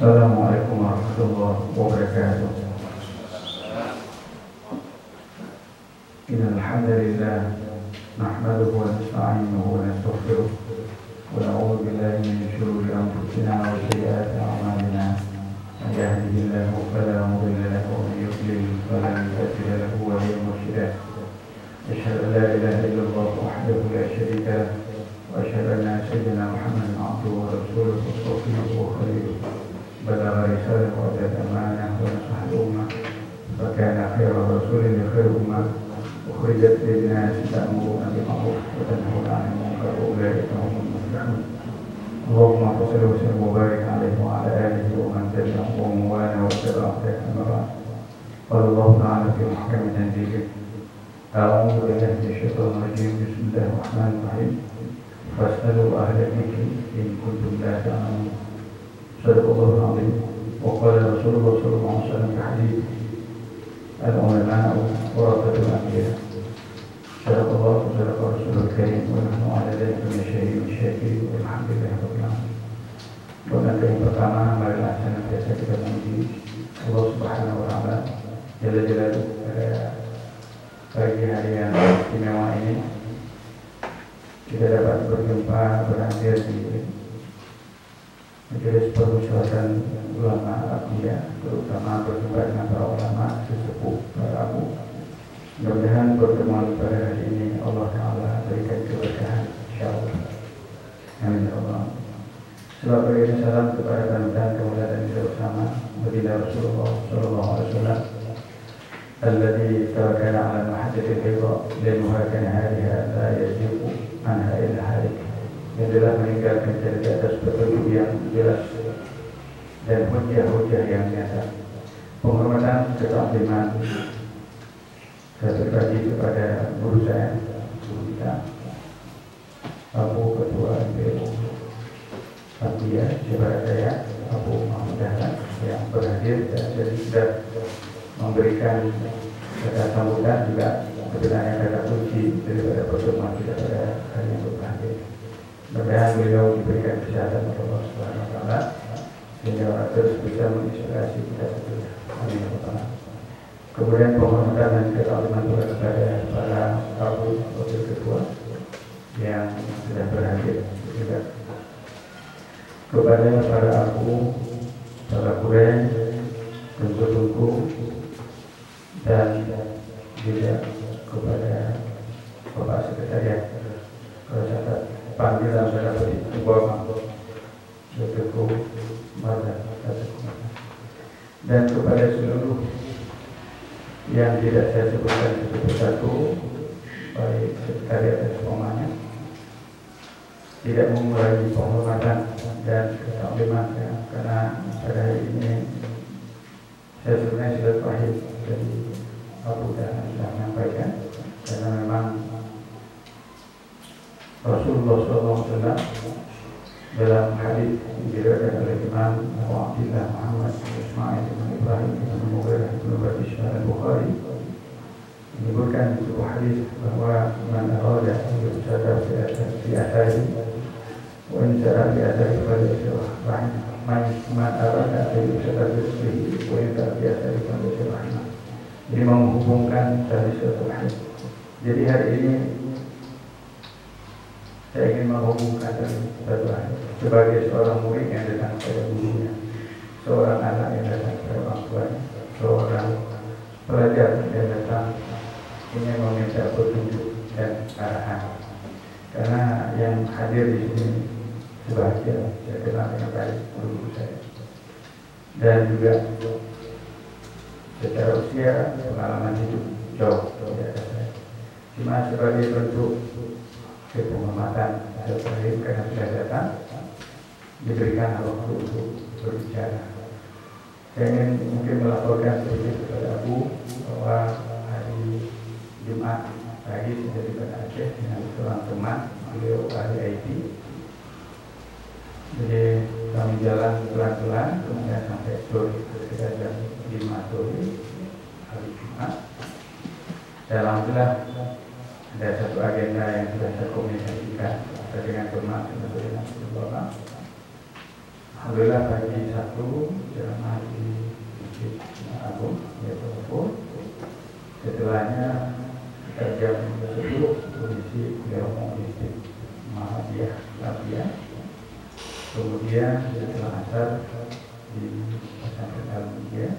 Assalamualaikum warahmatullahi wabarakatuh. Innal hamdalillah nahmaduhu wa nasta'inuhu wa nastaghfiruh wa na'udzu billahi min shururi anfusina wa sayyiati a'malina. Man yahdihillahu fala mudilla lahu wa man yudlil fala hadiya lahu waliyyan murshida. Asyhadu an la ilaha illallah wahdahu la syarika lahu wa asyhadu anna sayyidina Muhammadan 'abduhu wa rasuluhu wa khaliluhu. بلغ رسالة وأدى الأمانة ونصح الأمة فكان خير رسول لخير أمة أخرجت للناس تأمرون بالمعروف وتنهون عن المنكر وأولئك هم المفلحون. اللهم صل وسلم وبارك عليه وعلى آله ومن تبعهم ومن والاه واتبع هداه أما بعد. قال الله تعالى في محكم تنزيله: أعوذ بالله من الشيطان الرجيم. بسم الله الرحمن الرحيم. فاسألوا أهل الذكر إن كنتم لا تعلمون. صدق الله العظيم. وقال رسول الله صلى الله عليه وسلم في حديث: العلماء ورثة الأنبياء. صدق الله وصدق رسوله الكريم ونحن على ذلك من الشهيد والشاكرين والحمد لله رب العالمين. Bukan yang pertama, marilah senantiasa kita memuji Allah Subhanahu wa Ta'ala Jalla Jalaluhu pada pagi hari yang istimewa ini. Kita dapat berjumpa, berhadir di Majelis Permusyawaratan Ulama Al-Aqiyah, terutama berjumpa dengan para ulama, sesepuh, para abu. Mudah-mudahan pertemuan pada hari ini Allah Ta'ala berikan keberkahan, insyaAllah. Amin ya Allah. Selamat pagi dan salam kepada panutan kemuliaan kita bersama Baginda Rasulullah Sallallahu Alaihi Wasallam alladzi tawakkala ala mahajjatil bayda linuha kana hadiha la yaziqu anha illa halik, yang telah meninggalkan dari atas petunjuk yang jelas dan hujah-hujah yang nyata. Penghormatan ketakliman saya berbagi kepada guru saya, guru kita, Abu Ketua MPU Fatihah Jabarat Daya, Abu Muhammad Dahlan, yang berhadir dan sudah memberikan kata sambutan, juga sebenarnya kata kunci daripada pertemuan kita pada hari yang berbahagia. Mudah-mudahan beliau diberikan kesehatan oleh Allah Subhanahu wa Ta'ala sehingga terus bisa menginspirasi kita semua. Amin ya Allah. Kemudian penghormatan dan ketakliman kepada para abu wakil ketua yang sudah berhadir, juga kepada para abu, para kuren, tungku-tungku, dan juga kepada Bapak Sekretariat. Kalau saya panggilan saya beri sebuah Dr. Marga dan kepada seluruh yang tidak saya sebutkan satu-satu, baik sekretariat dan semuanya, tidak mengurangi penghormatan dan ketakliman ya, karena pada hari ini saya sebenarnya sudah pahit dari Abu dan sudah menyampaikan, karena memang Rasulullah SAW dalam hadis yang diriwayatkan oleh Imam Abu Abdillah Muhammad Ismail bin Ibrahim bin Mughirah bin Bashir Al-Bukhari menyebutkan di sebuah hadis bahwa man arada yusada fi athari wa in sara fi athari falyasrah man arada yusada fi aslihi wa in sara fi athari falyasrah. Jadi menghubungkan tali silaturahim. Jadi hari ini saya ingin menghubungkan silaturahim sebagai seorang murid yang datang kepada gurunya, seorang anak yang datang kepada orang tuanya, seorang pelajar yang datang ingin meminta petunjuk dan arahan. Karena yang hadir di sini sebahagian saya kenal dengan baik guru saya, dan juga secara usia pengalaman hidup jauh di atas saya. Cuma sebagai bentuk penghormatan silaturahim karena sudah datang, diberikan waktu untuk berbicara. Saya ingin mungkin melaporkan sedikit kepada Abu bahwa hari Jumat pagi saya di Banda Aceh dengan seorang teman, beliau ahli IT. Jadi kami jalan pelan-pelan, kemudian sampai sore sekitar jam 5 sore hari Jumat. Dan alhamdulillah ada satu agenda yang sudah saya komunikasikan dengan teman dengan ulama. Alhamdulillah pagi Sabtu ya.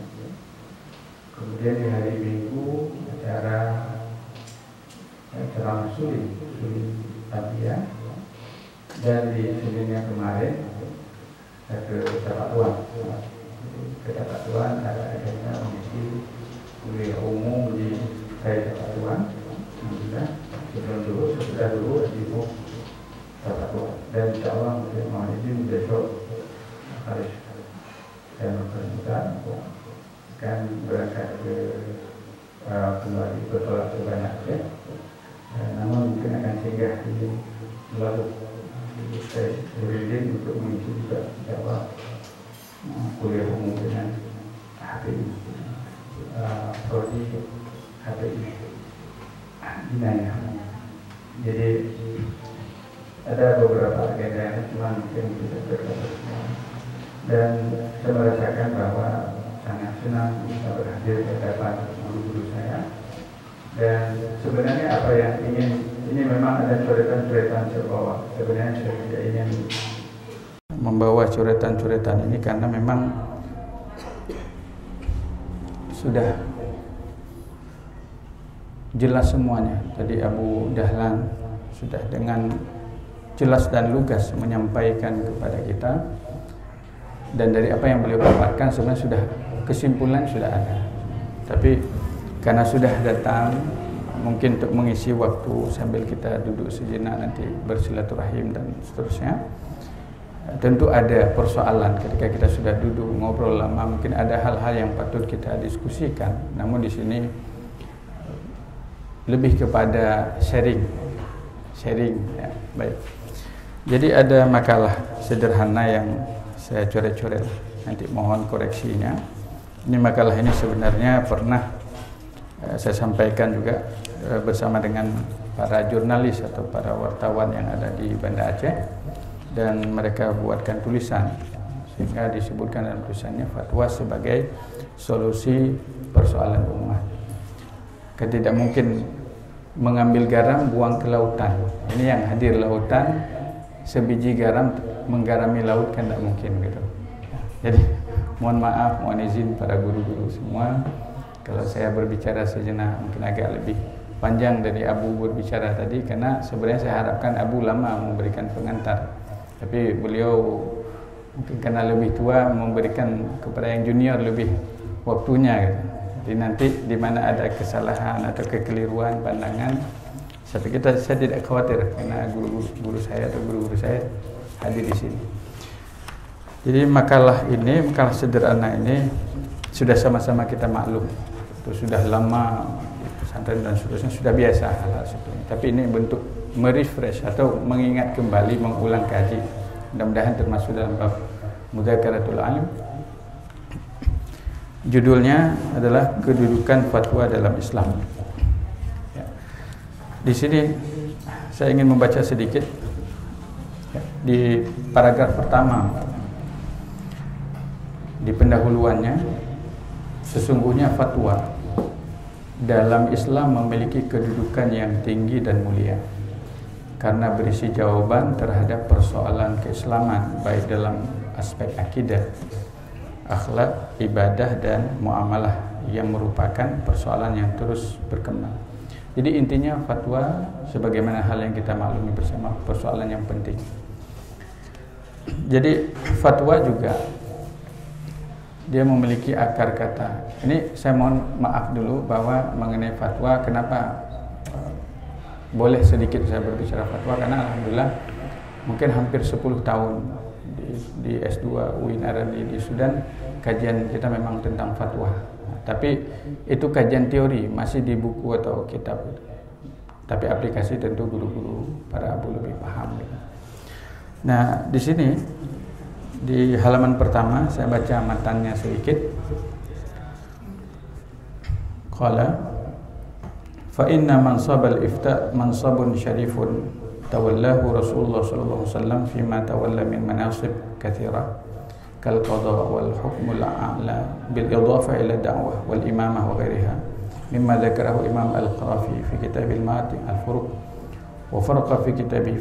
Kemudian di hari Minggu acara suli Tabia, dan di Seninnya kemarin ke Tapatuan. Ke Tapatuan ada agenda mengisi kuliah umum di Tapatuan. Alhamdulillah, sudah dulu di Tapatuan, dan insya Allah mohon izin besok harus saya memperkenalkan akan berangkat ke kembali bertolak ke Banda Aceh. Namun mungkin akan singgah di lalu Uridin untuk mengisi juga jawab kuliah umum dengan HPI Prodi HPI Inayah. Jadi ada beberapa agenda yang cuma mungkin bisa berkata semua, dan saya merasakan bahwa sangat senang bisa berhadir di hadapan guru-guru saya. Dan sebenarnya apa yang ini memang ada coretan-coretan terbawa. Sebenarnya saya tidak ingin membawa coretan-coretan ini karena memang sudah jelas semuanya. Jadi Abu Dahlan sudah dengan jelas dan lugas menyampaikan kepada kita, dan dari apa yang beliau paparkan sebenarnya sudah kesimpulan sudah ada. Tapi karena sudah datang, mungkin untuk mengisi waktu sambil kita duduk sejenak nanti bersilaturahim dan seterusnya, tentu ada persoalan ketika kita sudah duduk ngobrol lama, mungkin ada hal-hal yang patut kita diskusikan. Namun di sini lebih kepada sharing ya. Baik. Jadi ada makalah sederhana yang saya coret-coret, nanti mohon koreksinya. Ini makalah ini sebenarnya pernah saya sampaikan juga bersama dengan para jurnalis atau para wartawan yang ada di Banda Aceh, dan mereka buatkan tulisan sehingga disebutkan dalam tulisannya fatwa sebagai solusi persoalan umat. Kan tidak mungkin mengambil garam buang ke lautan. Ini yang hadir lautan, sebiji garam menggarami laut kan tidak mungkin gitu. Jadi mohon maaf, mohon izin para guru-guru semua kalau saya berbicara sejenak mungkin agak lebih panjang dari Abu berbicara tadi, karena sebenarnya saya harapkan Abu lama memberikan pengantar, tapi beliau mungkin karena lebih tua memberikan kepada yang junior lebih waktunya gitu. Jadi nanti di mana ada kesalahan atau kekeliruan pandangan, saya tidak khawatir karena guru saya atau guru-guru saya hadir di sini. Jadi makalah sederhana ini sudah sama-sama kita maklum, itu sudah lama pesantren dan seterusnya sudah biasa hal-hal seperti ini. Tapi ini bentuk merefresh atau mengingat kembali, mengulang kaji. Mudah-mudahan termasuk dalam bab Mudzakaratul Alim. Judulnya adalah kedudukan fatwa dalam Islam. Ya. Di sini saya ingin membaca sedikit ya, di paragraf pertama di pendahuluannya. Sesungguhnya fatwa dalam Islam memiliki kedudukan yang tinggi dan mulia karena berisi jawaban terhadap persoalan keislaman baik dalam aspek akidah, akhlak, ibadah, dan muamalah yang merupakan persoalan yang terus berkembang. Jadi intinya fatwa sebagaimana hal yang kita maklumi bersama persoalan yang penting. Jadi fatwa juga dia memiliki akar kata. Ini saya mohon maaf dulu bahwa mengenai fatwa kenapa boleh sedikit saya berbicara fatwa, karena alhamdulillah mungkin hampir 10 tahun di S2 UIN Arani di Sudan kajian kita memang tentang fatwa. Tapi itu kajian teori, masih di buku atau kitab. Tapi aplikasi tentu guru-guru para abu lebih paham. Nah, di sini di halaman pertama saya baca matannya sedikit. Qala fa inna mansab al-ifta mansabun syarifun tawallahu Rasulullah sallallahu alaihi wasallam fima tawalla min manasib katsira kal qada wal hukm al-a'la bil idafa ila da'wah wal imamah wa ghairiha mimma dzakarahu Imam Al-Qarafi fi kitab al-Mati al-Furuq وفرق في كتابه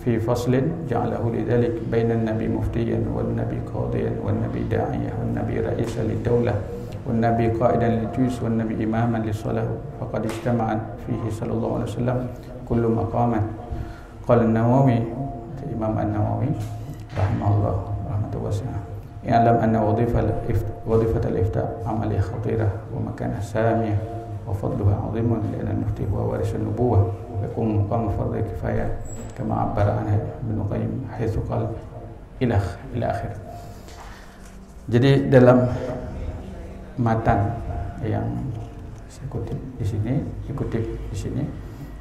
في فصل جعله لذلك بين النبي مفتيا والنبي قاضيا والنبي داعيا والنبي رئيسا للدولة والنبي قائدا للجيش والنبي إماما للصلاة فقد اجتمع فيه صلى الله عليه وسلم كل مقام. قال النووي الإمام النووي رحمه الله رحمة واسعة يعلم أن وظيفة الإفتاء عملية خطيرة ومكانها سامية وفضلها عظيم لأن المفتي هو وارث النبوة ويقوم مقام فرض الكفاية كما عبر عنه ابن القيم حيث قال إلى آخر. Jadi dalam matan yang saya kutip di sini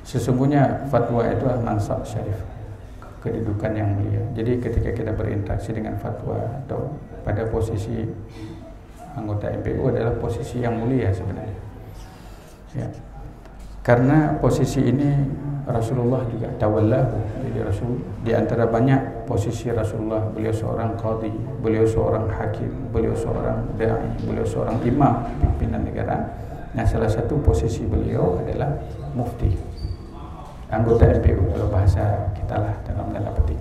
sesungguhnya fatwa itu adalah mansab syarif, kedudukan yang mulia. Jadi ketika kita berinteraksi dengan fatwa atau pada posisi anggota MPU adalah posisi yang mulia sebenarnya. Ya. Karena posisi ini Rasulullah juga tawallahu. Jadi Rasul di antara banyak posisi Rasulullah, beliau seorang qadhi, beliau seorang hakim, beliau seorang dai, beliau seorang imam pimpinan negara. Nah, salah satu posisi beliau adalah mufti. Anggota MPU kalau bahasa kita lah dalam tanda petik.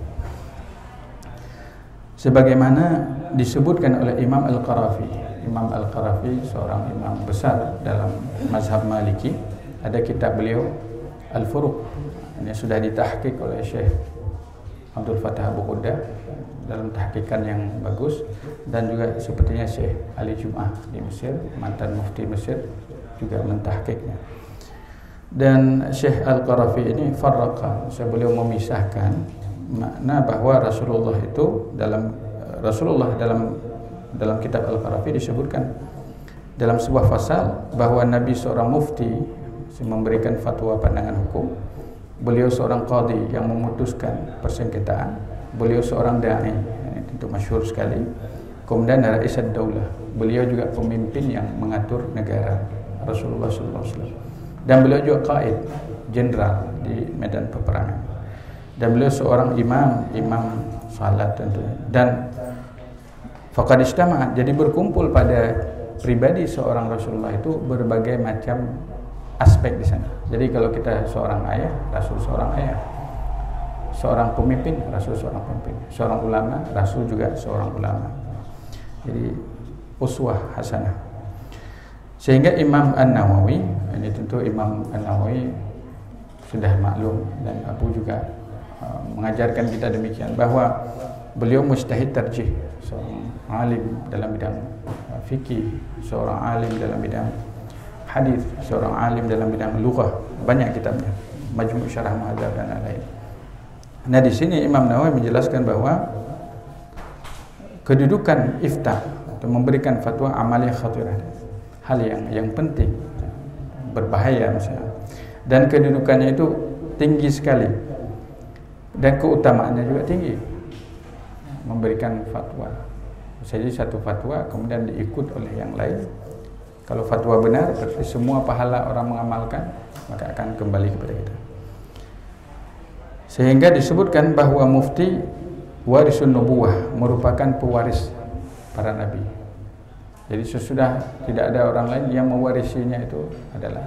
Sebagaimana disebutkan oleh Imam Al-Qarafi. Imam Al-Qarafi seorang imam besar dalam mazhab Maliki. Ada kitab beliau Al-Furuq. Ini sudah ditahqiq oleh Syekh Abdul Fattah Abu Qudda dalam tahqiqan yang bagus, dan juga sepertinya Syekh Ali Jum'ah di Mesir, mantan mufti Mesir, juga mentahqiqnya. Dan Syekh Al-Qarafi ini farraqa, beliau memisahkan makna bahwa Rasulullah dalam kitab Al-Qarafi disebutkan dalam sebuah pasal bahwa Nabi seorang mufti memberikan fatwa pandangan hukum, beliau seorang qadhi yang memutuskan persengketaan, beliau seorang dai, itu masyhur sekali, kemudian raisad daulah, beliau juga pemimpin yang mengatur negara, Rasulullah SAW, dan beliau juga qaid, jenderal di medan peperangan, dan beliau seorang imam salat tentunya. Dan faqad ijtama'a, jadi berkumpul pada pribadi seorang Rasulullah itu berbagai macam aspek di sana. Jadi kalau kita seorang ayah, Rasul seorang ayah, seorang pemimpin, Rasul seorang pemimpin, seorang ulama, Rasul juga seorang ulama. Jadi uswah hasanah. Sehingga Imam An-Nawawi, ini tentu Imam An-Nawawi sudah maklum, dan Abu juga mengajarkan kita demikian, bahwa beliau mujtahid tarjih, seorang alim dalam bidang fikih, seorang alim dalam bidang hadis, seorang alim dalam bidang lughah, banyak kitabnya, Majmu' Syarah Muhadzab dan lain-lain. Nah, di sini Imam Nawawi menjelaskan bahwa kedudukan ifta atau memberikan fatwa amaliyah khatirah, hal yang penting, berbahaya misalnya, dan kedudukannya itu tinggi sekali dan keutamaannya juga tinggi. Memberikan fatwa, jadi satu fatwa kemudian diikut oleh yang lain. Kalau fatwa benar, berarti semua pahala orang mengamalkan, maka akan kembali kepada kita. Sehingga disebutkan bahwa mufti warisun nubuwah, merupakan pewaris para nabi. Jadi sesudah tidak ada orang lain yang mewarisinya, itu adalah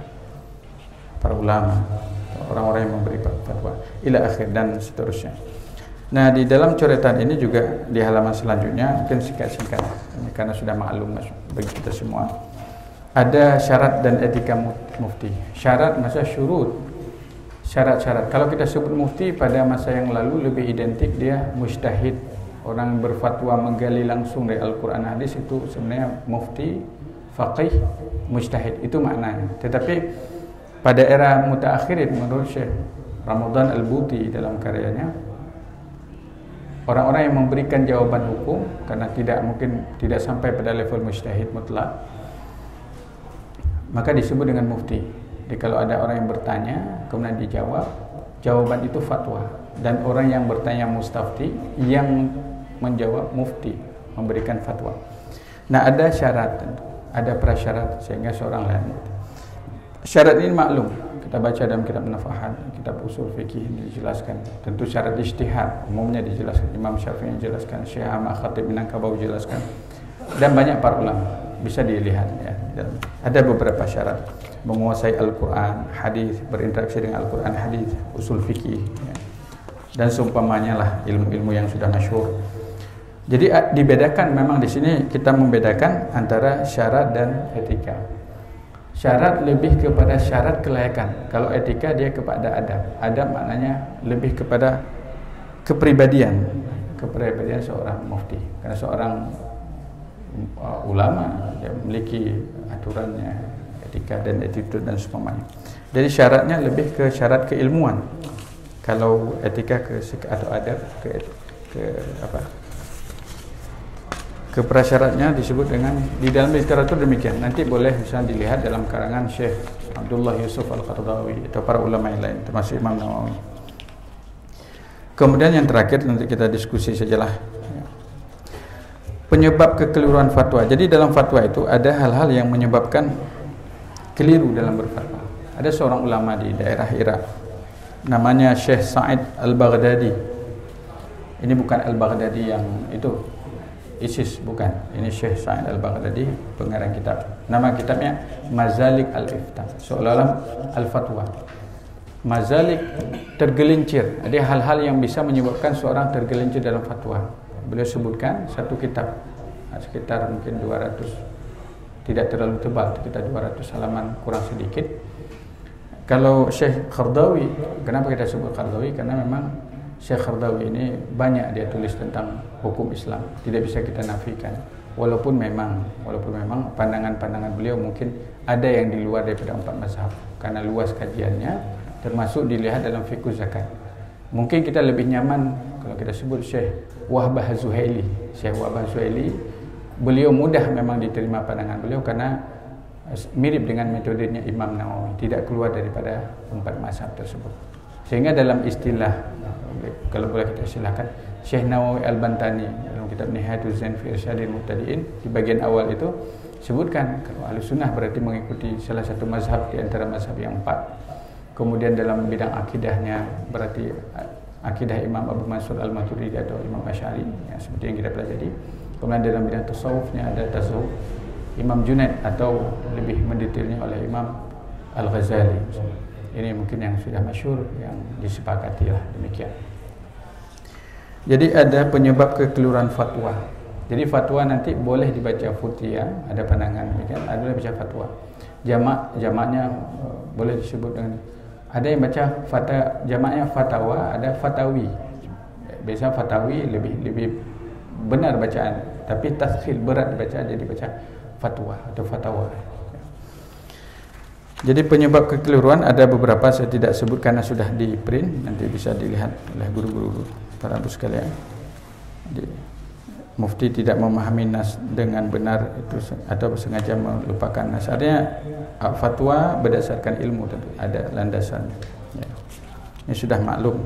para ulama, orang-orang yang memberi fatwa, ila akhir dan seterusnya. Nah, di dalam coretan ini juga di halaman selanjutnya, mungkin singkat-singkat karena sudah maklum bagi kita semua, ada syarat dan etika mufti. Syarat maksudnya syurut, syarat-syarat. Kalau kita sebut mufti pada masa yang lalu lebih identik dia mujtahid, orang berfatwa menggali langsung dari Al-Quran hadis, itu sebenarnya mufti, faqih, mujtahid, itu maknanya. Tetapi pada era mutaakhirin, menurut Syekh Ramadan Al-Buti dalam karyanya, orang-orang yang memberikan jawaban hukum karena tidak sampai pada level mujtahid mutlak, maka disebut dengan mufti. Jadi kalau ada orang yang bertanya kemudian dijawab, jawaban itu fatwa, dan orang yang bertanya mustafti, yang menjawab mufti, memberikan fatwa. Nah, ada syarat, ada prasyarat sehingga seorang lain. Syarat ini maklum, kita baca dalam kitab Nafahat, kitab usul fikih dijelaskan. Tentu syarat ijtihad umumnya dijelaskan, Imam Syafi'i dijelaskan, Syekh Ahmad Khatib Minangkabau dijelaskan, dan banyak para ulama. bisa dilihat ya. Dan ada beberapa syarat: menguasai Al-Quran, hadis, berinteraksi dengan Al-Quran, hadis, usul fikih ya. Dan seumpamanya lah ilmu-ilmu yang sudah masyhur. Jadi dibedakan, memang di sini kita membedakan antara syarat dan etika. Syarat lebih kepada syarat kelayakan. Kalau etika dia kepada adab. Adab maknanya lebih kepada kepribadian seorang mufti. Karena seorang ulama dia memiliki aturannya, etika dan attitude dan seumpamanya. Jadi syaratnya lebih ke syarat keilmuan. Kalau etika atau adab ke prasyaratnya disebut dengan, di dalam literatur demikian. Nanti boleh misalnya dilihat dalam karangan Syekh Abdullah Yusuf Al-Qaradawi atau para ulama yang lain, termasuk Imam Nawawi. Kemudian yang terakhir nanti kita diskusi sajalah penyebab kekeliruan fatwa. Jadi dalam fatwa itu ada hal-hal yang menyebabkan keliru dalam berfatwa. Ada seorang ulama di daerah Irak, namanya Syekh Sa'id Al-Baghdadi. Ini bukan Al-Baghdadi yang itu ISIS, bukan. Ini Syekh Sa'id Al-Baghdadi, pengarang kitab. Nama kitabnya Mazalik Al-Iftah, seolah-olah Al-Fatwa. Mazalik, tergelincir. Ada hal-hal yang bisa menyebabkan seorang tergelincir dalam fatwa. Beliau sebutkan satu kitab, sekitar mungkin 200, tidak terlalu tebal, sekitar 200 halaman kurang sedikit. Kalau Syekh Qaradawi, kenapa kita sebut Qaradawi? Karena memang Syekh Qaradawi ini banyak dia tulis tentang hukum Islam, tidak bisa kita nafikan. Walaupun memang pandangan-pandangan beliau mungkin ada yang di luar daripada 4 mazhab, karena luas kajiannya, termasuk dilihat dalam fiqh zakat. Mungkin kita lebih nyaman kalau kita sebut Syekh Wahbah Zuhaili. Syekh Wahbah Zuhaili, beliau mudah memang diterima pandangan beliau karena mirip dengan metodenya Imam Nawawi, tidak keluar daripada 4 mazhab tersebut. Sehingga dalam istilah, kalau boleh kita istilahkan, Syekh Nawawi Al-Bantani dalam kitab Nihayatul Zain fi Irsyadil Muhtadiin, di bagian awal itu sebutkan kalau Ahlus Sunnah berarti mengikuti salah satu mazhab di antara mazhab yang 4. Kemudian dalam bidang akidahnya berarti akidah Imam Abu Mansur Al-Maturidi atau Imam Asy'ari ya, seperti yang kita pelajari. Kemudian dalam bidang tasawufnya ada tasawuf Imam Junaid atau lebih mendetailnya oleh Imam Al-Ghazali. Ini mungkin yang sudah masyhur, yang disepakati lah demikian. Jadi ada penyebab kekeliruan fatwa. Jadi fatwa nanti boleh dibaca futiyah, ada pandangan demikian, ada yang baca fatwa. Jamaknya boleh disebut dengan, ada yang baca jamaknya fatawa, ada fatawi. Biasa fatawi lebih benar bacaan, tapi taskhil berat dibaca, jadi baca fatwa atau fatawa. Jadi penyebab kekeliruan ada beberapa, saya tidak sebut karena sudah di print, nanti bisa dilihat oleh guru-guru para ibu sekalian. Jadi, mufti tidak memahami nas dengan benar itu atau sengaja melupakan nas. Artinya fatwa berdasarkan ilmu tentu ada landasan. Ya. Ini sudah maklum.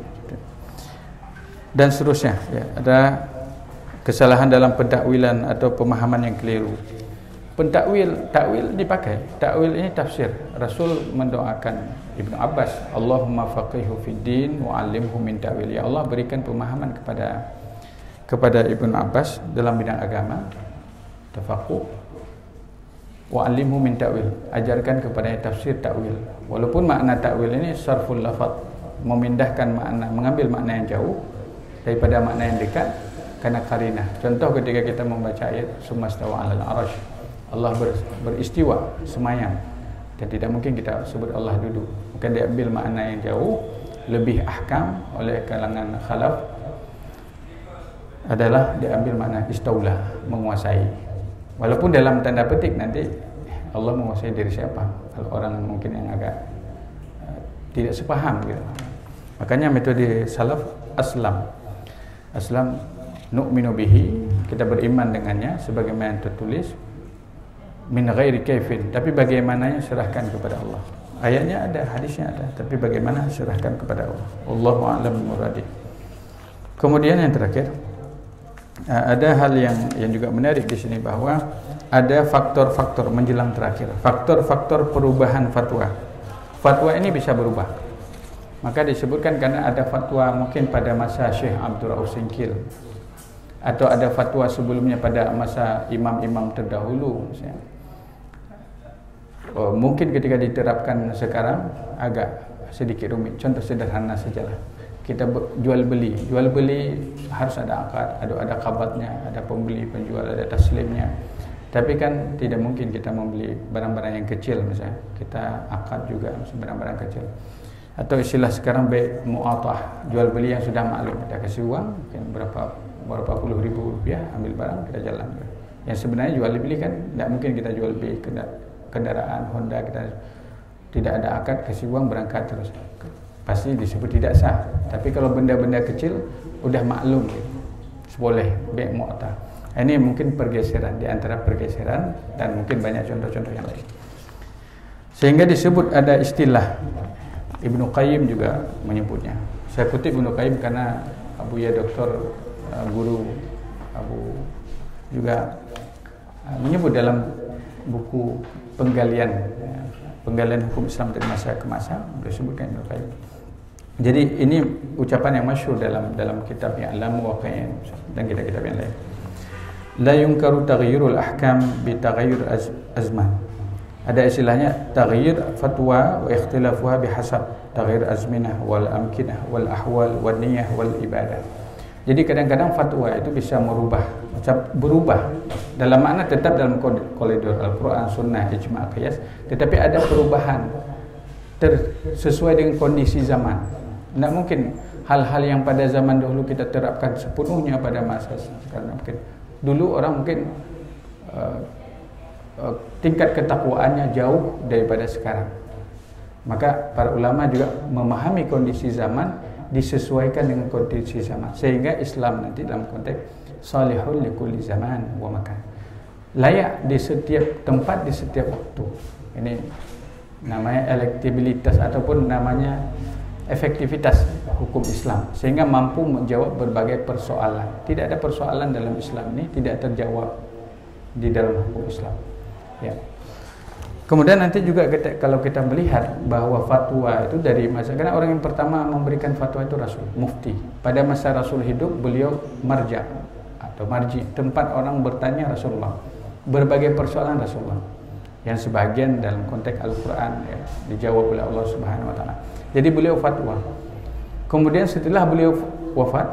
Dan seterusnya, ya, ada kesalahan dalam pentakwilan atau pemahaman yang keliru. Takwil dipakai. Takwil ini tafsir. Rasul mendoakan Ibnu Abbas, Allahumma faqihhu fid din wa 'allimhu min ta'wil. Ya Allah, berikan pemahaman kepada Ibnu Abbas dalam bidang agama, tafaqquh, wa 'allimhu min ta'wil. Ajarkan kepadanya tafsir takwil. Walaupun makna takwil ini sarful lafaz, memindahkan makna, mengambil makna yang jauh daripada makna yang dekat karena karinah. Contoh ketika kita membaca ayat sumastawa 'alal 'arsy, Allah beristiwa, semayam, dan tidak mungkin kita sebut Allah duduk. Maka dia ambil makna yang jauh, lebih ahkam oleh kalangan khalaf adalah dia ambil makna istaula, menguasai. Walaupun dalam tanda petik nanti Allah menguasai dari siapa, kalau orang mungkin yang agak tidak sepaham gitu. Makanya metode salaf aslam nu'minu bihi, kita beriman dengannya sebagaimana tertulis min ghairi kaifin, tapi bagaimananya serahkan kepada Allah. Ayatnya ada, hadisnya ada, tapi bagaimana serahkan kepada Allah. Allahu a'lam muradi. Kemudian yang terakhir, ada hal yang juga menarik di sini, bahwa ada faktor-faktor menjelang terakhir, faktor-faktor perubahan fatwa. Fatwa ini bisa berubah. Maka disebutkan karena ada fatwa mungkin pada masa Syekh Abdul Rauf Singkil, atau ada fatwa sebelumnya pada masa imam-imam terdahulu misalnya. mungkin ketika diterapkan sekarang agak sedikit rumit. Contoh sederhana sajalah. Kita jual beli harus ada akad, ada kabatnya, ada pembeli, penjual, ada taslimnya. Tapi kan tidak mungkin kita membeli barang-barang yang kecil misalnya. Kita akad juga barang-barang kecil. Atau istilah sekarang mu'atah, jual beli yang sudah maklum, kita kasih uang mungkin berapa puluh ribu rupiah, ambil barang kita jalan. Yang sebenarnya jual beli kan tidak mungkin kita jual beli kendaraan Honda, kita tidak ada akad, kasih uang berangkat terus. Pasti disebut tidak sah. Tapi kalau benda-benda kecil udah maklum gitu, boleh mu'atah. Ini mungkin pergeseran, di antara pergeseran dan mungkin banyak contoh-contoh yang lain. Sehingga disebut ada istilah, Ibnu Qayyim juga menyebutnya. Saya kutip Ibnu Qayyim karena Abu Ya Doktor guru Abu juga menyebut dalam buku penggalian hukum Islam dari masa ke masa, disebutkan Ibnu Qayyim. Jadi ini ucapan yang masyhur dalam kitab yang Alamu Waqi'in dan kitab-kitab yang lain. La yunkaru taghyirul ahkam bi taghayyur azman. Ada istilahnya taghyir fatwa wa ikhtilafuha bihasab taghyir azminah wal amkinah wal ahwal wal niyah wal ibadah. Jadi kadang-kadang fatwa itu bisa berubah dalam makna tetap dalam koridor Al-Quran, Sunnah, Ijma', Qiyas, tetapi ada perubahan sesuai dengan kondisi zaman. Tidak mungkin hal-hal yang pada zaman dahulu kita terapkan sepenuhnya pada masa sekarang. Mungkin dulu orang mungkin tingkat ketakwaannya jauh daripada sekarang. Maka para ulama juga memahami kondisi zaman, disesuaikan dengan kondisi zaman, sehingga Islam nanti dalam konteks salihul likulli zaman wa makan, layak di setiap tempat, di setiap waktu. Ini namanya elektabilitas ataupun namanya efektivitas hukum Islam, sehingga mampu menjawab berbagai persoalan. Tidak ada persoalan dalam Islam ini tidak terjawab di dalam hukum Islam. Ya. Kemudian nanti juga kalau kita melihat bahwa fatwa itu dari masa, karena orang yang pertama memberikan fatwa itu Rasul, mufti. Pada masa Rasul hidup, beliau marja atau marji, tempat orang bertanya Rasulullah, berbagai persoalan Rasulullah, yang sebagian dalam konteks Al-Quran ya, dijawab oleh Allah Subhanahu Wa Taala. Jadi beliau fatwa. Kemudian setelah beliau wafat,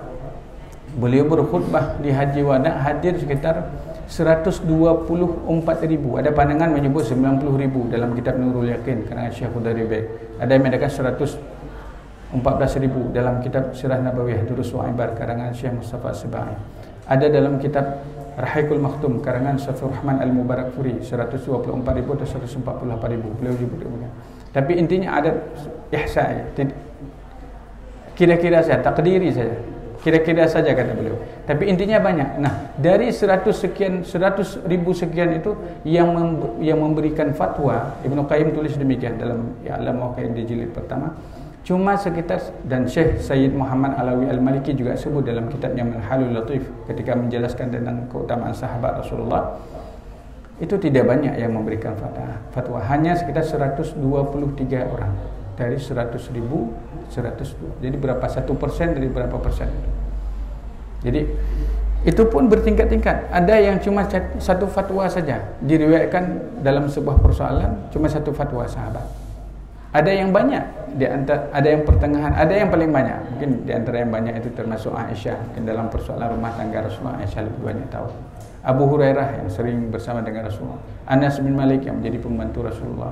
beliau berkhutbah di Haji Wada, hadir sekitar 124.000. Ada pandangan menyebut 90.000 dalam kitab Nurul Yakin karangan Syekh Khudari Beg. Ada yang mengatakan 114.000 dalam kitab Sirah Nabawiyah Durus wa Ibar karangan Syekh Mustafa Sibai. Ada dalam kitab Rahiqul Maktum karangan Saifur Rahman Al-Mubarakfuri 124.000 atau 148.000. Beliau menyebut. Tapi intinya ada ihsa, kira-kira saja, takdiri saja, kira-kira saja kata beliau. Tapi intinya banyak. Nah, dari 100.000 sekian itu yang memberikan fatwa, Ibnu Qayyim tulis demikian dalam Alamu Waqi'in di jilid pertama. Cuma sekitar, dan Syekh Sayyid Muhammad Alawi Al-Maliki juga sebut dalam kitabnya Manhalul Latif ketika menjelaskan tentang keutamaan sahabat Rasulullah. Itu tidak banyak yang memberikan fatwa, hanya sekitar 123 orang dari 100.000, 102. Jadi berapa 1% dari berapa persen itu. Jadi itu pun bertingkat-tingkat. Ada yang cuma satu fatwa saja diriwayatkan dalam sebuah persoalan, cuma satu fatwa sahabat. Ada yang banyak, ada yang pertengahan, ada yang paling banyak. Mungkin di antara yang banyak itu termasuk Aisyah, mungkin dalam persoalan rumah tangga Rasulullah, Aisyah lebih banyak tahu. Abu Hurairah yang sering bersama dengan Rasulullah, Anas bin Malik yang menjadi pembantu Rasulullah.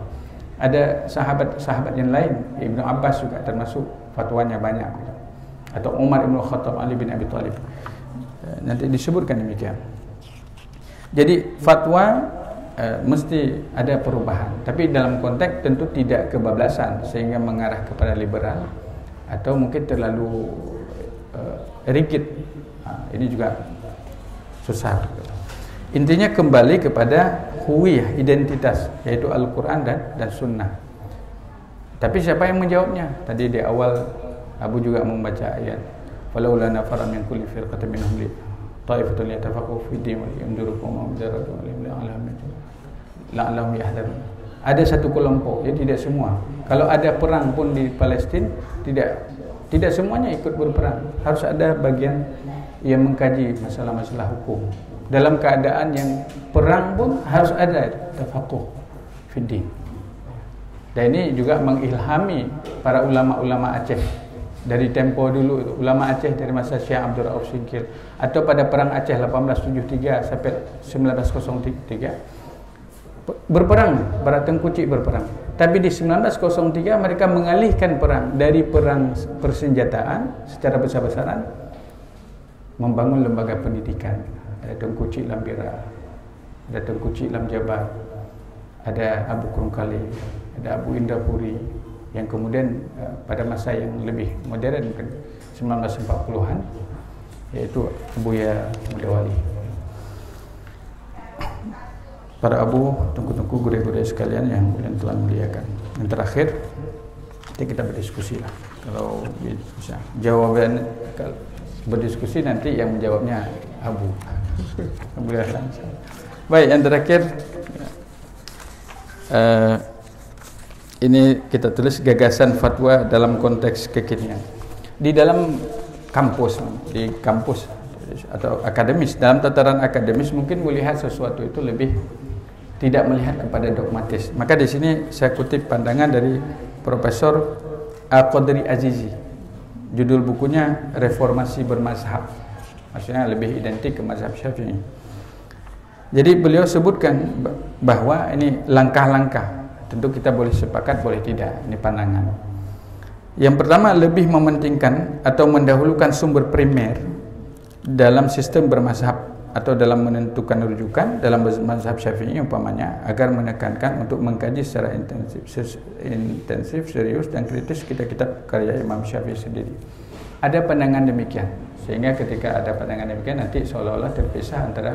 Ada sahabat-sahabat yang lain, Ibnu Abbas juga termasuk fatwanya banyak. Atau Umar Ibn Khattab, Ali bin Abi Thalib. Nanti disebutkan demikian. Jadi fatwa mesti ada perubahan, tapi dalam konteks tentu tidak kebablasan sehingga mengarah kepada liberal atau mungkin terlalu rigid. Ini juga susah. Intinya kembali kepada huwiyah, identitas, yaitu Al-Quran dan Sunnah. Tapi siapa yang menjawabnya? Tadi di awal Abu juga membaca ayat, "Falaula nafara min kulli firqatin minhum li ta'ifatun yatafaqahu fi din wa yundiru qawman bidaratu la'allahum yahdharun." Ada satu kelompok, ya tidak semua. Kalau ada perang pun di Palestina, tidak semuanya ikut berperang. Harus ada bagian yang mengkaji masalah-masalah hukum. Dalam keadaan yang perang pun harus ada tafaqquh fi din. Dan ini juga mengilhami para ulama-ulama Aceh dari tempo dulu itu. Ulama Aceh dari masa Syekh Abdul Rauf Singkil atau pada perang Aceh 1873 sampai 1903 berperang, para tengkucik berperang. Tapi di 1903 mereka mengalihkan perang dari perang persenjataan secara besar-besaran, membangun lembaga pendidikan. Ada Tengkucik Lambira, ada Tengkucik Lam Jabar, ada Abu Kurungkali, ada Abu Indrapuri, yang kemudian pada masa yang lebih modern, 1940-an, yaitu Abu Ya Mudawali. Para abu, tungku-tungku, guru-guru sekalian yang telah muliakan. Yang terakhir, nanti kita berdiskusi lah. Kalau bisa jawaban berdiskusi, nanti yang menjawabnya Abu Hasan. Baik, yang terakhir ini kita tulis gagasan fatwa dalam konteks kekinian. Di dalam kampus atau akademis, dalam tataran akademis mungkin melihat sesuatu itu lebih tidak melihat kepada dogmatis. Maka di sini saya kutip pandangan dari Profesor Al-Qadri Azizi. Judul bukunya Reformasi Bermazhab. Maksudnya lebih identik ke mazhab Syafi'i. Jadi beliau sebutkan bahwa ini langkah-langkah. Tentu kita boleh sepakat, boleh tidak. Ini pandangan. Yang pertama, lebih mementingkan atau mendahulukan sumber primer dalam sistem bermazhab atau dalam menentukan rujukan dalam mazhab Syafi'i umpamanya, agar menekankan untuk mengkaji secara intensif, serius dan kritis kitab-kitab karya Imam Syafi'i sendiri. Ada pandangan demikian, sehingga ketika ada pandangan demikian nanti seolah-olah terpisah antara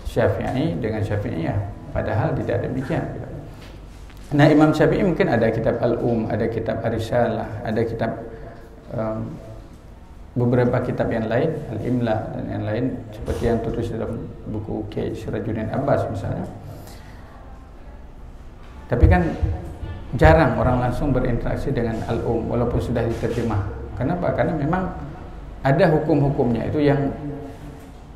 Syafi'i dengan Syafi'iyah, padahal tidak demikian. Nah, Imam Syafi'i mungkin ada kitab ada kitab Ar-Risalah, ada kitab beberapa kitab yang lain, Al-Imla dan yang lain, seperti yang tertulis dalam buku Kiai Sirajuddin Abbas misalnya. Tapi kan jarang orang langsung berinteraksi dengan walaupun sudah diterjemah. Kenapa? Karena memang ada hukum-hukumnya itu yang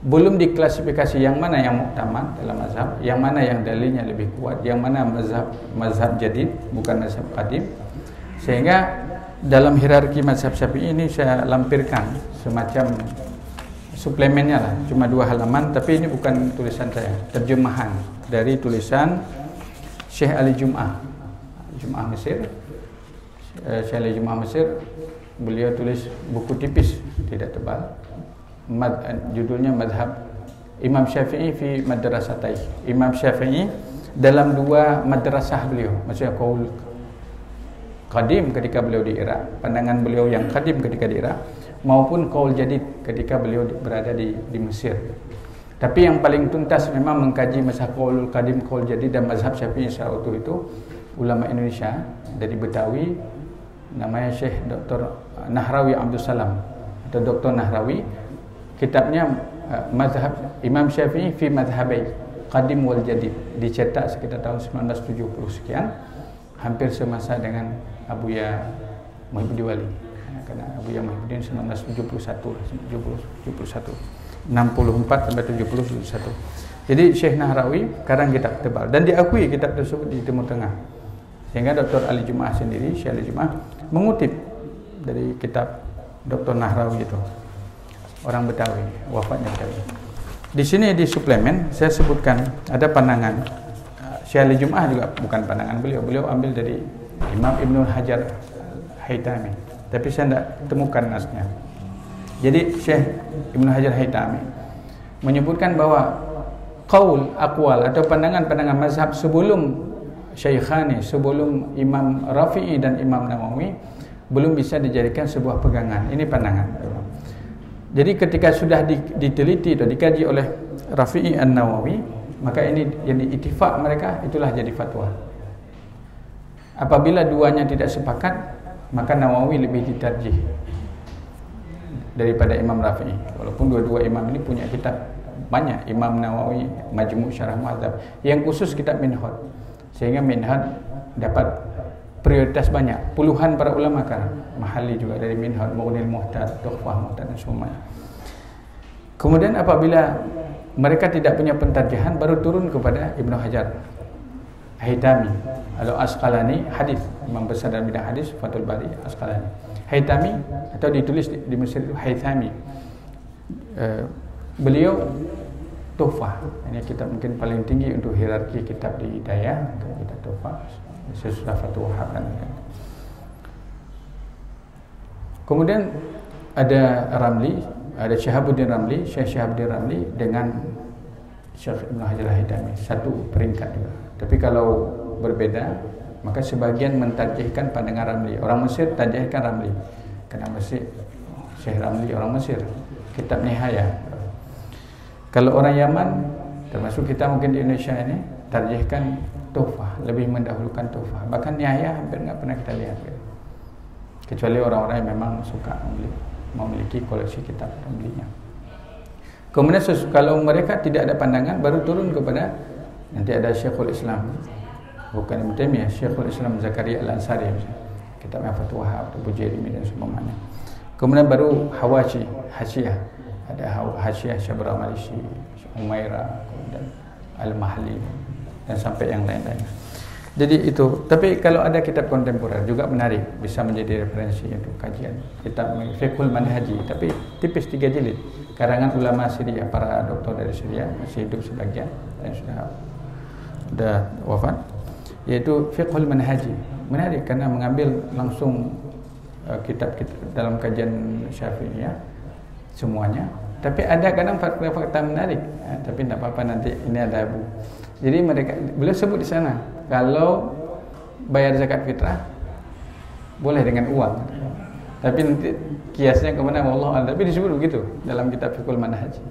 belum diklasifikasi, yang mana yang muktamad dalam mazhab, yang mana yang dalilnya lebih kuat, yang mana mazhab jadid bukan mazhab qadim. Sehingga dalam hierarki mazhab Syafi'i ini saya lampirkan semacam suplemennya lah, cuma 2 halaman, tapi ini bukan tulisan saya, terjemahan dari tulisan Syekh Ali Jum'ah Mesir. Syekh Ali Jum'ah Mesir, beliau tulis buku tipis, tidak tebal, judulnya Madhab Imam Syafi'i fi Madrasatai. Imam Syafi'i dalam 2 madrasah beliau, maksudnya qaul qadim ketika beliau di Irak, pandangan beliau yang qadim ketika di Irak, maupun qaul jadid ketika beliau berada di Mesir. Tapi yang paling tuntas memang mengkaji mazhab qaul qadim, qaul jadid dan mazhab Syafi'i secara utuh itu ulama Indonesia dari Betawi, namanya Syekh Dr. Nahrawi Abdul Salam atau Dr. Nahrawi. Kitabnya Mazhab Imam Syafi'i fi Madhhabai Qadim wal Jadid, dicetak sekitar tahun 1970 sekian, hampir semasa dengan Abu Ya Muhyiddin Wali. Karena Abu Ya Muhyiddin 1971 64 sampai 71. Jadi Syekh Nahrawi karang kitab tebal dan diakui kitab tersebut di Timur Tengah. Sehingga Dr. Ali Jum'ah sendiri, Syekh Ali Jum'ah mengutip dari kitab Dr. Nahrawi itu. Orang Betawi, wafatnya Betawi. Di sini di suplemen saya sebutkan ada pandangan Syekh Ali Jum'ah, juga bukan pandangan beliau ambil dari Imam Ibnu Hajar Haytami, tapi saya tidak temukan nasnya. Jadi Syekh Ibnu Hajar Haytami menyebutkan bahwa qaul, aqwal atau pandangan-pandangan mazhab sebelum Syaikhani, sebelum Imam Rafi'i dan Imam Nawawi belum bisa dijadikan sebuah pegangan. Ini pandangan. Jadi ketika sudah diteliti atau dikaji oleh Rafi'i dan Nawawi, maka ini jadi ittifaq mereka, itulah jadi fatwa. Apabila duanya tidak sepakat, maka Nawawi lebih ditarjih daripada Imam Rafi'i. Walaupun dua-dua imam ini punya kitab banyak. Imam Nawawi Majmu' Syarah Mu'adzab, yang khusus kitab Minhaj, sehingga Minhaj dapat prioritas banyak. Puluhan para ulama kan Mahalli juga dari Minhaj, Mughnil Muhtad, Tuhfah Muhtad dan semuanya. Kemudian apabila mereka tidak punya pentarjihan, baru turun kepada Ibnu Hajar Haytami. Kalau Asqalani hadis, imam besar dalam bidang hadis, Fathul Bari Asqalani. Haytami atau ditulis di Mesir itu Haytami. Beliau Tuhfah. Ini kitab mungkin paling tinggi untuk hierarki kitab di Hidayah, kitab Tuhfah. Sesudah Fathul Wahab kan. Kemudian ada Ramli, ada Syihabuddin Ramli, Syekh Syihabuddin Ramli dengan Syekh Ibnu Hajar Al-Haytami, satu peringkat juga. Tapi kalau berbeda, maka sebagian mentarjihkan pandangan Ramli. Orang Mesir tarjihkan Ramli. Karena Mesir, Syekh Ramli orang Mesir. Kitab Nihayah. Kalau orang Yaman, termasuk kita mungkin di Indonesia ini, tarjihkan Tuhfah, lebih mendahulukan Tuhfah. Bahkan Nihayah hampir nggak pernah kita lihat. Kecuali orang-orang yang memang suka memiliki koleksi kitab membelinya. Kemudian kalau mereka tidak ada pandangan, baru turun kepada nanti ada Syekhul Islam, bukan Ibnu Taimiyah, Syekhul Islam Zakaria Al-Ansari, kitabnya Fathul Wahab, Bujairimi dan sebagainya. Kemudian baru Hawashi, Hasyiah, ada Hasyiah Syabra Malisi, Umairah, dan Al-Mahli dan sampai yang lain-lain. Jadi itu. Tapi kalau ada kitab kontemporer juga menarik, bisa menjadi referensi untuk kajian. Kitab Fiqhul Manhaji, tapi tipis 3 jilid. Karangan ulama Syria, para doktor dari Syria, masih hidup sebagian dan sudah wafat. Yaitu Fiqhul Manhaji. Menarik karena mengambil langsung kitab-kitab dalam kajian Syafi'iyah semuanya. Tapi ada kadang fakta-fakta menarik. Tapi tidak apa-apa, nanti ini ada Abu. Jadi beliau sebut di sana, kalau bayar zakat fitrah boleh dengan uang. Tapi nanti kiasnya kemana Allah. Tapi disebut begitu dalam kitab Fiqhul Manhaj.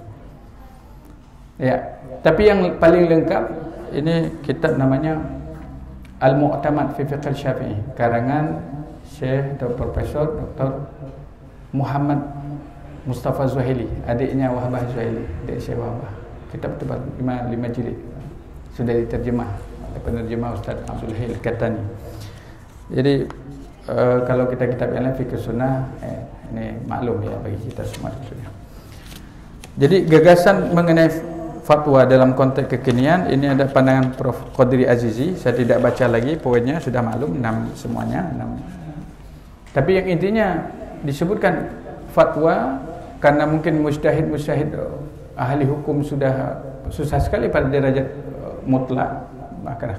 Ya, tapi yang paling lengkap ini kitab namanya Al-Mu'tamad fi Fiqh Syafi'i, karangan Syekh Profesor Dr. Muhammad Mustafa Zuhaili, adiknya Wahbah Zuhaili, adik Syekh Wahbah. Kitab tebal 5 jilid. Sudah diterjemah oleh penerjemah Ustaz Abdul Hayy Al-Katani. Jadi kalau kita kitab yang lain fikih sunnah, ini maklum ya bagi kita semua sebetulnya. Jadi gagasan mengenai fatwa dalam konteks kekinian, ini ada pandangan Prof. Qadri Azizi. Saya tidak baca lagi poinnya, sudah maklum 6 semuanya 6. Tapi yang intinya disebutkan fatwa karena mungkin mujtahid ahli hukum sudah susah sekali pada derajat mutlak, maka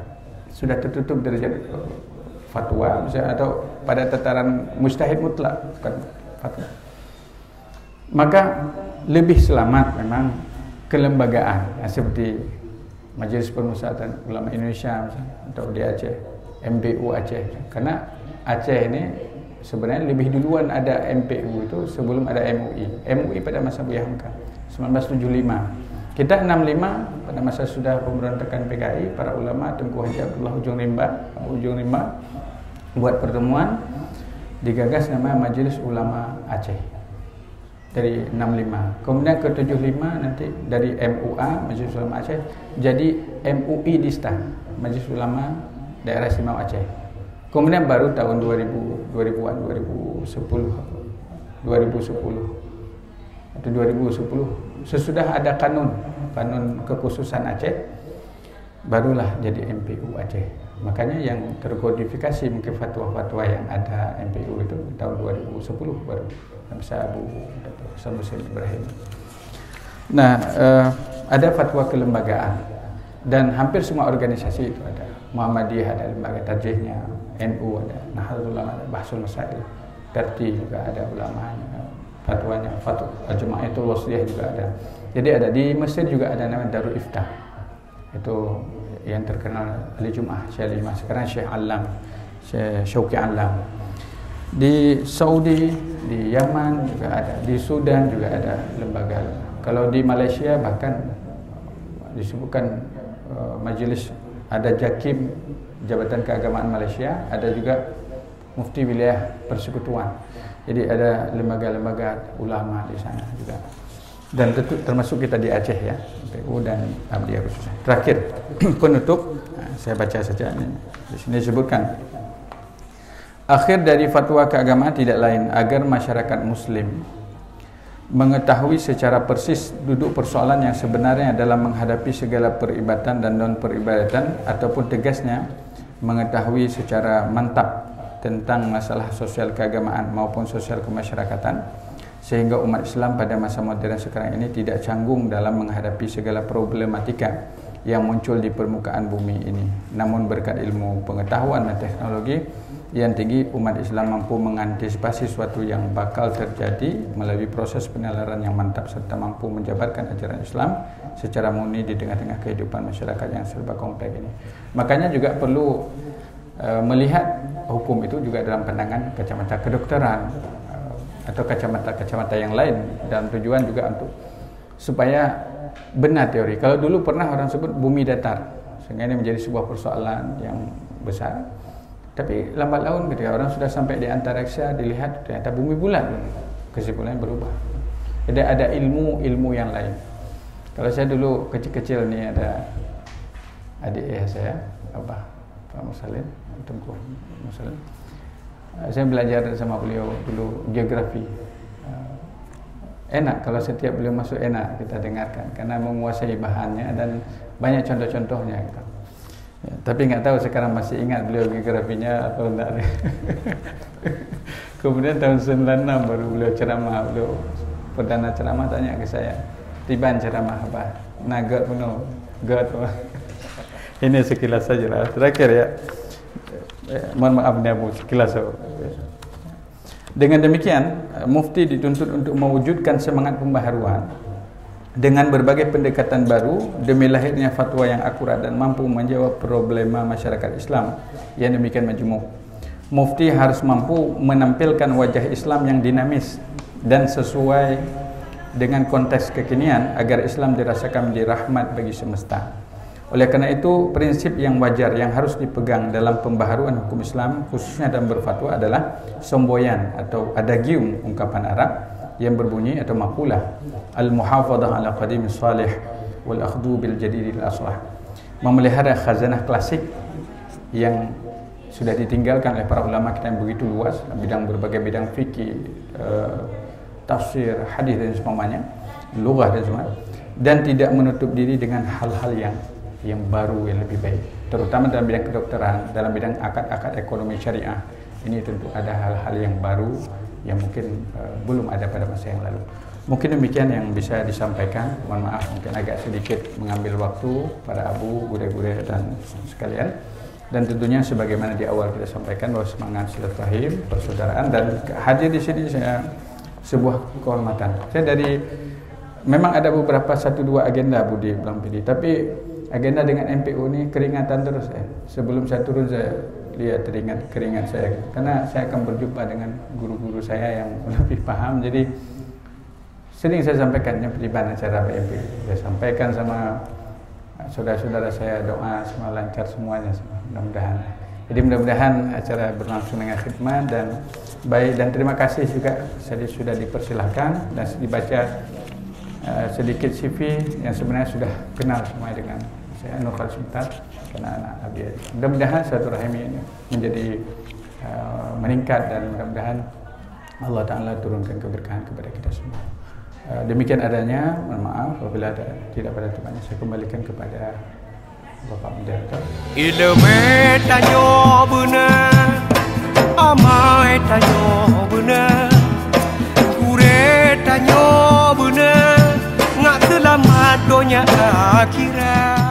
sudah tertutup derajat fatwa misalnya, atau pada tataran mujtahid mutlak bukan fatwa. Maka lebih selamat memang kelembagaan seperti Majelis Permusyawaratan Ulama Indonesia misalnya, atau di Aceh, MBU Aceh. Karena Aceh ini sebenarnya lebih duluan ada MPU itu sebelum ada MUI. MUI pada masa Buya Hamka 1975. Kita 65 pada masa sudah pemberontakan PKI, para ulama Tengku Haji Abdullah Ujung Rimba buat pertemuan, digagas nama Majelis Ulama Aceh dari 65. Kemudian ke 75 nanti dari MUA Majelis Ulama Aceh jadi MUI Dista, Majelis Ulama Daerah Istimewa Aceh. Kemudian baru tahun 2000-an 2010 atau 2010 sesudah ada kanun kekhususan Aceh, barulah jadi MPU Aceh. Makanya yang terkodifikasi mungkin fatwa-fatwa yang ada MPU itu tahun 2010 baru Masa Abu Samsul Ibrahim. Nah, ada fatwa kelembagaan dan hampir semua organisasi itu ada. Muhammadiyah ada lembaga tarjihnya, NU ada, Nahdlatul Ulama ada, Bahsul Masail, Perti juga ada ulamanya, fatwanya, Fatwa Al-Jamaatul Wasliyah juga ada. Jadi ada di Mesir juga ada namanya Darul Iftah. Itu yang terkenal Ali Jum'ah, Syekh Al-Jum'ah, sekarang Syekh Alam, Syekh Syauqi Alam. Di Saudi, di Yaman juga ada, di Sudan juga ada lembaga. Kalau di Malaysia bahkan disebutkan majelis, ada JAKIM, Jabatan Keagamaan Malaysia, ada juga Mufti Wilayah Persekutuan. Jadi ada lembaga-lembaga ulama di sana juga. Dan tentu termasuk kita di Aceh ya, MPU dan Abdiyah khususnya. Terakhir penutup, saya baca saja ini. Di sini disebutkan akhir dari fatwa keagamaan tidak lain agar masyarakat muslim mengetahui secara persis duduk persoalan yang sebenarnya dalam menghadapi segala peribadatan dan non-peribadatan, ataupun tegasnya mengetahui secara mantap tentang masalah sosial keagamaan maupun sosial kemasyarakatan, sehingga umat Islam pada masa modern sekarang ini tidak canggung dalam menghadapi segala problematika yang muncul di permukaan bumi ini. Namun berkat ilmu pengetahuan dan teknologi yang tinggi, umat Islam mampu mengantisipasi sesuatu yang bakal terjadi melalui proses penalaran yang mantap, serta mampu menjabarkan ajaran Islam secara murni di tengah-tengah kehidupan masyarakat yang serba kompleks ini. Makanya juga perlu melihat hukum itu juga dalam pandangan kacamata kedokteran atau kacamata yang lain, dalam tujuan juga untuk supaya benar teori. Kalau dulu pernah orang sebut bumi datar, sehingga ini menjadi sebuah persoalan yang besar. Tapi lambat laun ketika orang sudah sampai di antariksa, dilihat ternyata bumi bulat, kesimpulannya berubah. Jadi ada ilmu yang lain. Kalau saya dulu kecil-kecil ni ada adik saya, Pak Musalim, Tengku Musalim. Saya belajar sama beliau dulu geografi. Enak kalau setiap beliau masuk, enak kita dengarkan karena menguasai bahannya dan banyak contoh-contohnya gitu. Ya, tapi nggak tahu sekarang masih ingat beliau geografinya atau enggak. Kemudian tahun 96 baru beliau ceramah, beliau perdana ceramah tanya ke saya, "Tiban ceramah apa?" "Nagot penuh." "God." Ini sekilas saja lah. Terakhir ya. Mohon maaf nih Abu, sekilas. Dengan demikian, mufti dituntut untuk mewujudkan semangat pembaharuan dengan berbagai pendekatan baru demi lahirnya fatwa yang akurat dan mampu menjawab problema masyarakat Islam yang demikian majmuk. Mufti harus mampu menampilkan wajah Islam yang dinamis dan sesuai dengan konteks kekinian agar Islam dirasakan menjadi rahmat bagi semesta. Oleh karena itu, prinsip yang wajar yang harus dipegang dalam pembaharuan hukum Islam khususnya dalam berfatwa adalah semboyan atau adagium ungkapan Arab yang berbunyi atau makulah al-muhafadhah ala qadim salih wal akhdhu bil jadid al aslah, memelihara khazanah klasik yang sudah ditinggalkan oleh para ulama kita yang begitu luas dalam bidang berbagai bidang fikih, tafsir, hadis dan sebagainya, lughah dan sebagainya, dan tidak menutup diri dengan hal-hal yang baru yang lebih baik, terutama dalam bidang kedokteran, dalam bidang akad-akad ekonomi syariah. Ini tentu ada hal-hal yang baru yang mungkin belum ada pada masa yang lalu. Mungkin demikian yang bisa disampaikan. Mohon maaf mungkin agak sedikit mengambil waktu para abu, gure-gure dan sekalian. Dan tentunya sebagaimana di awal kita sampaikan bahwa semangat silaturahim, persaudaraan, dan hadir di sini saya sebuah kehormatan. Saya memang ada beberapa 1-2 agenda Budi Blang Pidi, tapi agenda dengan MPU ini keringatan terus. Sebelum saya turun saya lihat keringat saya, karena saya akan berjumpa dengan guru-guru saya yang lebih paham. Jadi sering saya sampaikannya peribahasa acara MPU. Saya sampaikan sama saudara-saudara saya, doa semua lancar semuanya, mudah-mudahan. Jadi mudah-mudahan acara berlangsung dengan khidmat dan baik, dan terima kasih juga sudah dipersilahkan dan dibaca sedikit CV yang sebenarnya sudah kenal semuanya dengan saya, Nur Khalid Sumtar, karena anak Abi. Mudah-mudahan silaturahim ini menjadi meningkat dan mudah-mudahan Allah Ta'ala turunkan keberkahan kepada kita semua. Demikian adanya, mohon maaf apabila tidak pada tempatnya, saya kembalikan kepada Bapak Moderator. Ilmu tanyo benar, amai tanyo benar, kure tanyo benar, ngak selamat dunia akhirat.